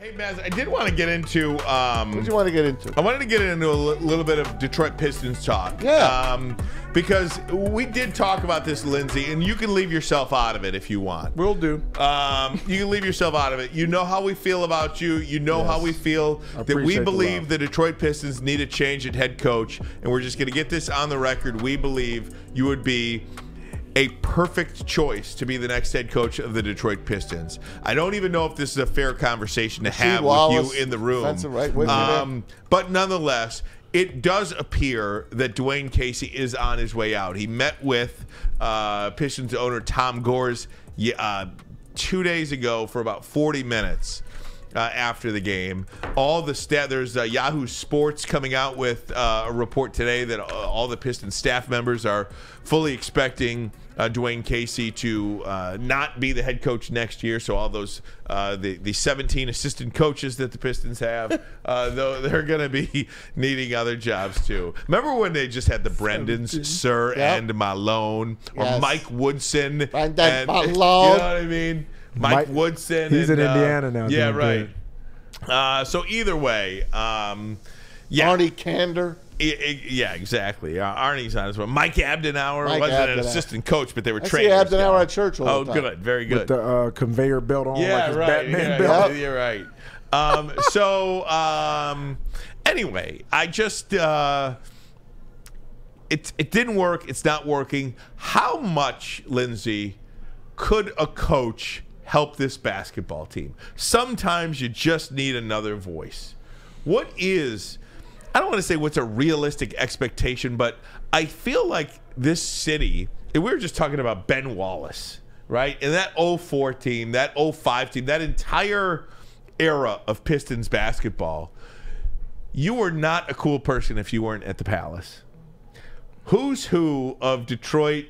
Hey, Maz, I did want to get into. What did you want to get into? I wanted to get into a little bit of Detroit Pistons talk. Yeah. Because we did talk about this, Lindsey, and you can leave yourself out of it if you want. Will do. You can leave yourself out of it. You know how we feel about you. You know how we feel that we believe the Detroit Pistons need a change at head coach, and we're just going to get this on the record. We believe you would be a perfect choice to be the next head coach of the Detroit Pistons. I don't even know if this is a fair conversation to have with you in the room. That's right. But nonetheless, it does appear that Dwayne Casey is on his way out. He met with Pistons owner Tom Gores 2 days ago for about 40 minutes. After the game, all the there's Yahoo Sports coming out with a report today that all the Pistons staff members are fully expecting Dwayne Casey to not be the head coach next year. So all those the 17 assistant coaches that the Pistons have, though they're going to be needing other jobs too. Remember when they just had the Brendans, Sir and Malone, or Mike Woodson, and Malone. You know what I mean? Mike Woodson. He's in Indiana now. Yeah, right. So either way, Arnie Kander. Yeah, exactly. Arnie's on his way. Mike Abdenauer wasn't an assistant coach, but they were trainers. I see Abdenauer at church all the time. Good. Very good. With the conveyor belt on, yeah, like his right. Batman belt. You're right. Anyway, I just it didn't work. It's not working. How much, Lindsey, could a coach help this basketball team? Sometimes you just need another voice. What is, I don't want to say what's a realistic expectation, but I feel like this city, and we were just talking about Ben Wallace, right? And that 04 team, that 05 team, that entire era of Pistons basketball, you were not a cool person if you weren't at the Palace. Who's who of Detroit?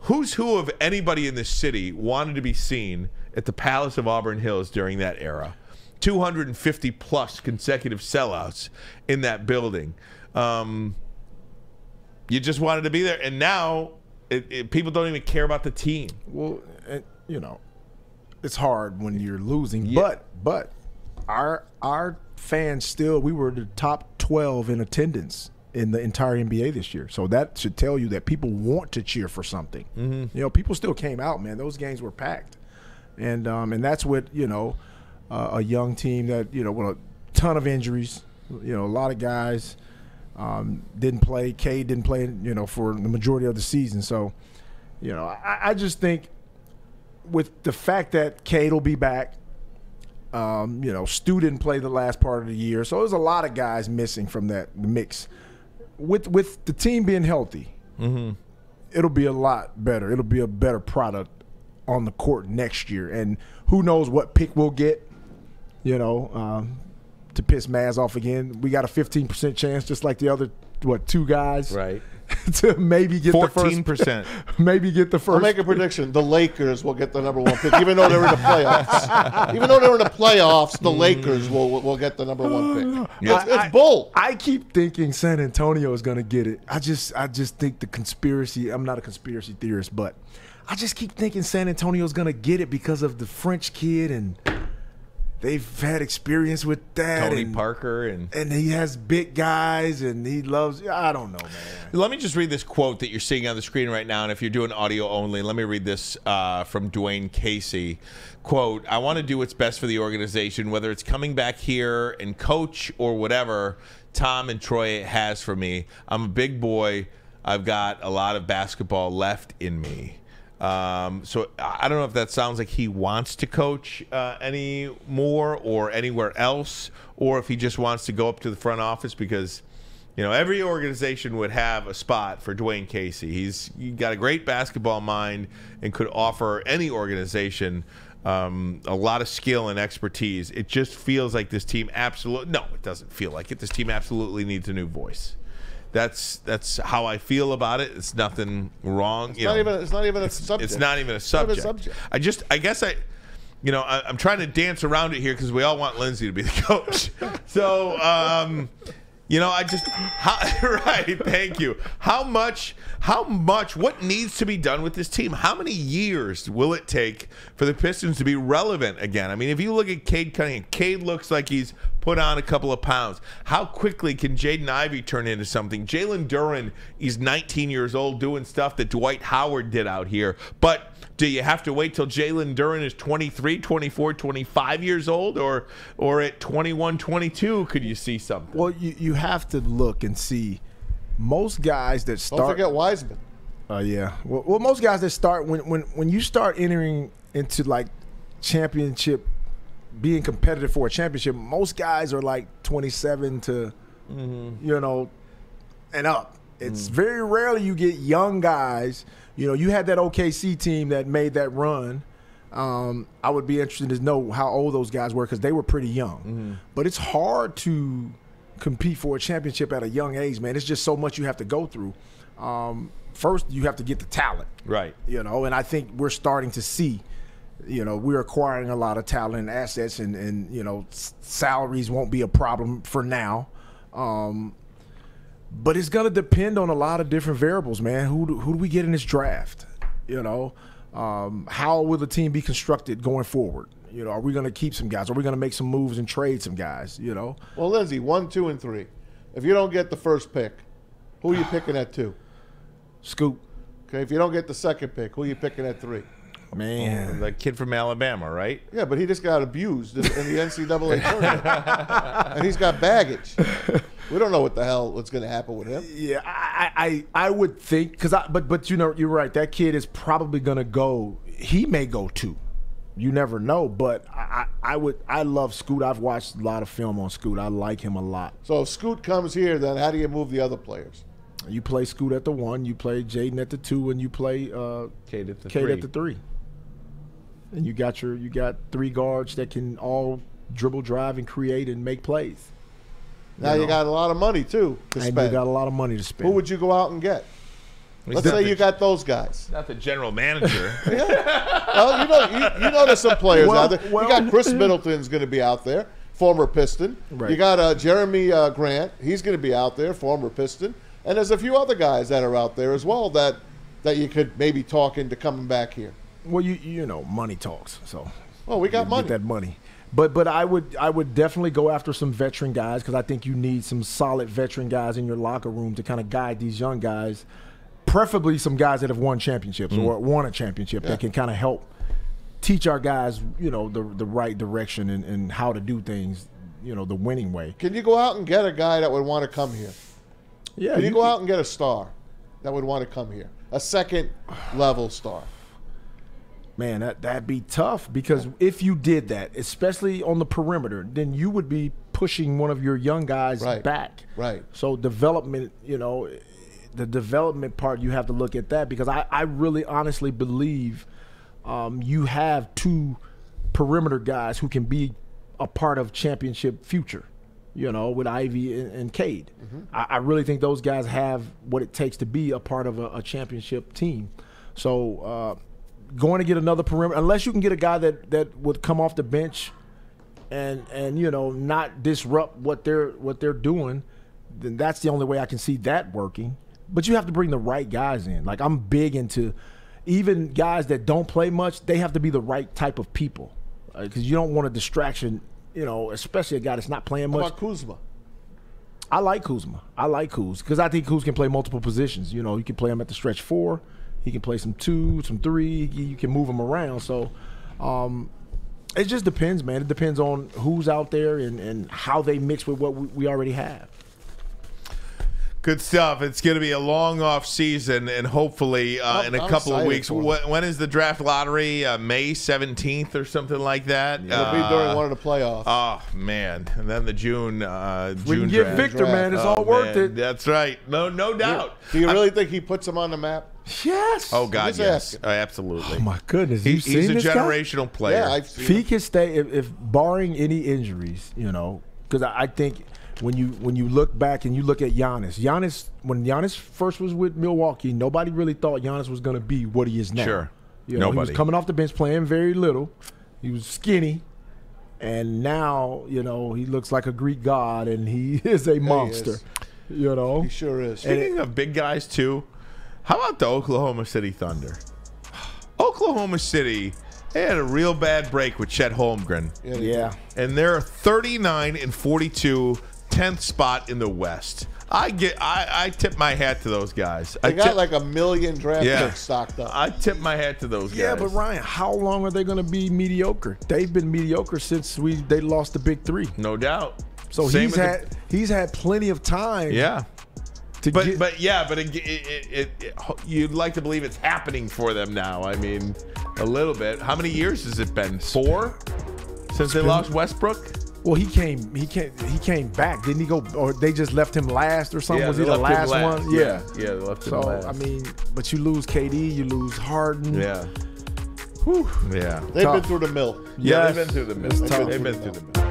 Who's who of anybody in this city wanted to be seen at the Palace of Auburn Hills during that era? 250 plus consecutive sellouts in that building. You just wanted to be there, and now people don't even care about the team. Well, you know, it's hard when you're losing, but our fans still, we were the top 12 in attendance in the entire NBA this year. So that should tell you that people want to cheer for something. You know, people still came out, man. Those games were packed. And that's what, you know, a young team that, you know, with a ton of injuries, you know, a lot of guys didn't play. Cade didn't play, you know, for the majority of the season. So, you know, I just think with the fact that Cade will be back, you know, Stu didn't play the last part of the year. So there's a lot of guys missing from the mix. With the team being healthy, it'll be a lot better. It'll be a better product on the court next year. And who knows what pick we'll get, you know, to piss Maz off again. We got a 15% chance, just like the other, two guys? Right. To maybe get 14%. Maybe get the first. I'll make a prediction. The Lakers will get the #1 pick, even though they're in the playoffs. Even though they're in the playoffs, the Lakers will get the #1 pick. It's bull. I keep thinking San Antonio is going to get it. I just think the conspiracy. I'm not a conspiracy theorist, but I just keep thinking San Antonio is going to get it because of the French kid, and they've had experience with that. Tony Parker. And he has big guys, and he loves – I don't know, man. Let me just read this quote that you're seeing on the screen right now, and if you're doing audio only, let me read this from Dwayne Casey. Quote, "I want to do what's best for the organization, whether it's coming back here and coach or whatever Tom and Troy has for me. I'm a big boy. I've got a lot of basketball left in me." So I don't know if that sounds like he wants to coach any more or anywhere else, or if he just wants to go up to the front office because, you know, every organization would have a spot for Dwayne Casey. He's got a great basketball mind and could offer any organization a lot of skill and expertise. It just feels like this team absolutely – no, it doesn't feel like it. This team absolutely needs a new voice. That's how I feel about it. It's nothing wrong. It's not even a subject. It's not even a subject. I guess I'm trying to dance around it here because we all want Lindsey to be the coach. So, You know, right, thank you. How much, what needs to be done with this team? How many years will it take for the Pistons to be relevant again? I mean, if you look at Cade Cunningham, Cade looks like he's put on a couple of pounds. How quickly can Jaden Ivey turn into something? Jalen Duren, he's 19 years old doing stuff that Dwight Howard did out here. But do you have to wait till Jalen Duren is 23, 24, 25 years old? Or at 21, 22, could you see something? Well, you have to look and see. Most guys that start. Don't forget Wiseman. Yeah. Well, most guys that start, when you start entering into like championship, being competitive for a championship, most guys are like 27 to, you know, and up. It's very rarely you get young guys. You know, you had that OKC team that made that run. I would be interested to know how old those guys were because they were pretty young. But it's hard to compete for a championship at a young age, man. It's just so much you have to go through. First, you have to get the talent. Right. You know, and I think we're starting to see, you know, we're acquiring a lot of talent and assets and you know, salaries won't be a problem for now. But it's going to depend on a lot of different variables, man. Who do we get in this draft? You know, how will the team be constructed going forward? You know, are we going to keep some guys? Are we going to make some moves and trade some guys, you know? Well, Lindsey, 1, 2, and 3. If you don't get the first pick, who are you picking at 2? Scoop. Okay, if you don't get the second pick, who are you picking at 3? Man. The kid from Alabama, right? Yeah, but he just got abused in the NCAA tournament. And he's got baggage. We don't know what the hell what's going to happen with him. Yeah, I would think but you know, you're right. That kid is probably going to go. He may go 2. You never know. But I love Scoot. I've watched a lot of film on Scoot. I like him a lot. So if Scoot comes here, then how do you move the other players? You play Scoot at the 1, you play Jaden at the 2, and you play Cade at the Cade 3. at the 3. And you got 3 guards that can all dribble, drive, and create and make plays. Now you got a lot of money too to spend. And you got a lot of money to spend. Who would you go out and get? Let's say you got those guys. Not the general manager. Well, you know there's some players out there. Well, you got Chris Middleton's going to be out there, former Piston. Right. You got Jeremy Grant. He's going to be out there, former Piston. And there's a few other guys that are out there as well that you could maybe talk into coming back here. Well, you know, money talks. So. Well, we got money. Get that money. But I would definitely go after some veteran guys because I think you need some solid veteran guys in your locker room to kind of guide these young guys, preferably some guys that have won championships or won a championship that can kind of help teach our guys, you know, the right direction and how to do things, you know, the winning way. Can you go out and get a guy that would want to come here? Yeah. Can you go out and get a star that would want to come here? A second-level star? Man, that'd be tough because if you did that, especially on the perimeter, then you would be pushing one of your young guys back. Right. So development, you know, the development part, you have to look at that because I really honestly believe you have 2 perimeter guys who can be a part of championship future, you know, with Ivy and Cade. I really think those guys have what it takes to be a part of a championship team. So going to get another perimeter, unless you can get a guy that would come off the bench and you know, not disrupt what they're doing, then that's the only way I can see that working. But you have to bring the right guys in. Like, I'm big into even guys that don't play much, they have to be the right type of people. Because you don't want a distraction, you know, especially a guy that's not playing much. How about Kuzma? I like Kuzma. I like Kuz because I think Kuz can play multiple positions. You know, you can play him at the stretch 4. He can play some 2, some 3. You can move him around. So it just depends, man. It depends on who's out there and how they mix with what we already have. Good stuff. It's going to be a long off season, and hopefully in a couple of weeks. When is the draft lottery? May 17th or something like that? It'll be during one of the playoffs. Oh, man. And then the June we can get draft. Victor, man. It's all worth it. That's right. No doubt. Do you really think he puts him on the map? Yes. Oh, God, yes. Absolutely. Oh, my goodness. He's a generational player. Yeah, if he can stay, if barring any injuries, you know, because I think – when you look back and you look at Giannis, when Giannis first was with Milwaukee, nobody really thought Giannis was going to be what he is now. Sure. You know, he was coming off the bench playing very little. He was skinny, And now, you know, he looks like a Greek god, and he is a monster. You know, He sure is. Speaking of big guys too, how about the Oklahoma City Thunder? Oklahoma City, they had a real bad break with Chet Holmgren. Yeah. And they're 39-42, 10th spot in the West. I tip my hat to those guys. They got like 1 million draft picks stocked up. I tip my hat to those guys. Yeah, but Ryan, how long are they going to be mediocre? They've been mediocre since they lost the big three. No doubt. So he's had plenty of time. Yeah. But you'd like to believe it's happening for them now. I mean, a little bit. How many years has it been? 4 since they lost Westbrook? Well, he came back, didn't he go? Or they just left him last or something? Yeah, Was he the last one? Yeah, they left him last. So I mean, but you lose KD, you lose Harden. Yeah. Whew. Yeah. They've been through the mill. Yeah, they've been through the mill. It's tough. They've been through the mill.